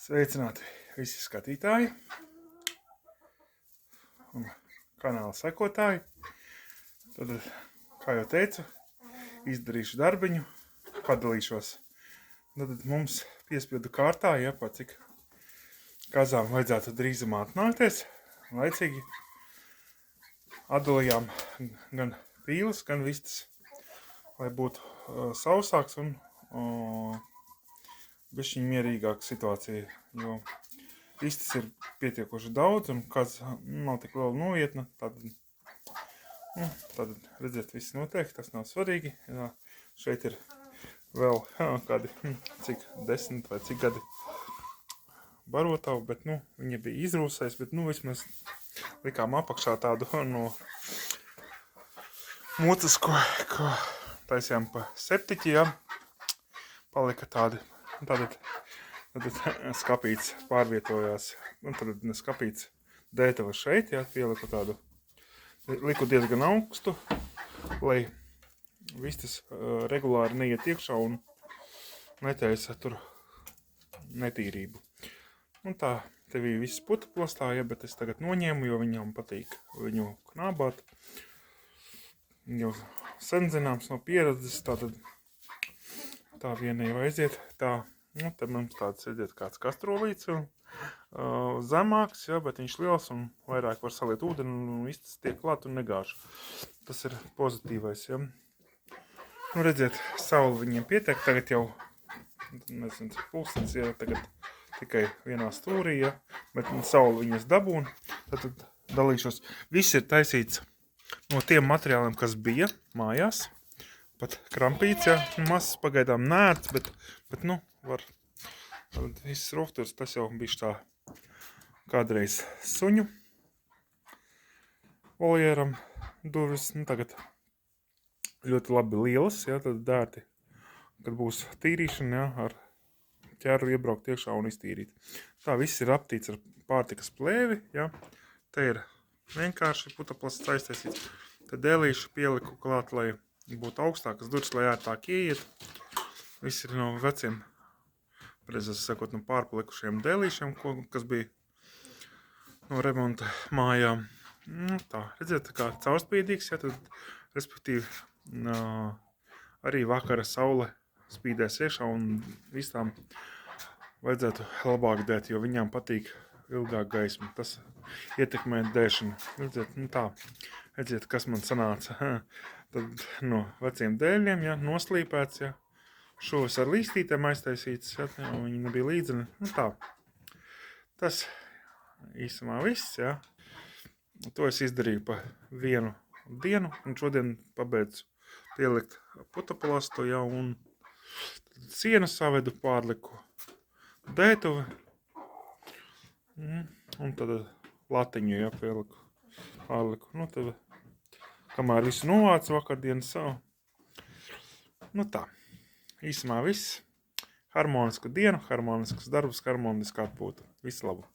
Sveicināti visi skatītāji un kanāla sekotāji. Tad, kā jau teicu, izdarīšu darbiņu, padalīšos. Tad mums piespiedu kārtā, ja pa cik kazām vajadzētu drīzumā atnākties. Laicīgi atdalījām gan pīles, gan vistas, lai būtu sausāks un bišķiņ mierīgāka situācija, jo vistas ir pietiekoši daudz un kaz nav tik liela novietna, tad redziet, viss notiek, tas nav svarīgi. Jā, šeit ir vēl kādi, cik 10 vai cik gadi barotavu, bet viņa bija izrūsējis, bet vismaz likām apakšā tādu no mucas, ko taisījām pa septiķi, ja, palika tādi. Tad skapīts pārvietojās, un tad skapīts dētava šeit, ja, pieliku tādu, liku diezgan augstu, lai vistas regulāri neiet iekšā un netaisa tur netīrību. Un tā, te bija viss puta plastā, ja, bet es tagad noņēmu, jo viņam patīk viņu knābāt. Jau sen zināms no pieredzes, tā viena jau aiziet, tad mums tāds aiziet kāds kastrovīts, zemāks, ja, bet viņš liels un vairāk var saliet ūdeni un vistas tiek klāt un negāž. Tas ir pozitīvais, ja. Redziet, saule viņiem pietiek, tagad jau, nezinu, pulkstenis, ja, tagad tikai vienā stūrī, ja, bet saule viņas dabūn, tad dalīšos. Viss ir taisīts no tiem materiāliem, kas bija mājās. Pat krampīts, ja, mazs pagaidām nērts, bet var. Tad viss rofturs, tas jau bišķi tā kādreiz suņu voljeram durvis, tagad ļoti labi lielas, ja, tad dērti, kad būs tīrīšana, ja, ar ķēru iebraukt iekšā un iztīrīt. Tā viss ir aptīts ar pārtikas plēvi, ja, te ir vienkārši putaplasts aiztaisīts, tad dēlīšu pieliku klāt, lai būtu augstākas durvis, lai ērtāk ieiet. Viss ir no veciem, precīzi sakot, no pārpalikušiem dēlīšiem, kas bija no remonta mājām. Tā, redziet, kā caurspīdīgs, ja, tad, respektīvi, arī vakara saule spīdēs iekšā un visām vajadzētu labāk dēt, jo viņām patīk ilgāk gaisma. Tas ietekmē dēšanu. Redziet, tā, redziet, kas man sanāca. Tad no veciem dēļiem, ja, noslīpēts, ja, šos ar līstītēm aiztaisīts, ja, viņi nebija līdzeni, tā. Tas īsumā viss, ja. To es izdarīju pa vienu dienu, un šodien pabeidzu pielikt putaplastu, ja, un sienu savedu, pārliku dētuvi, un tad latiņu, ja, pārliku, tad kamēr visu novācu vakardienas savu. Tā, īsumā viss. Harmonisku dienu, harmoniskas darbus, harmoniska atpūta. Visu labu!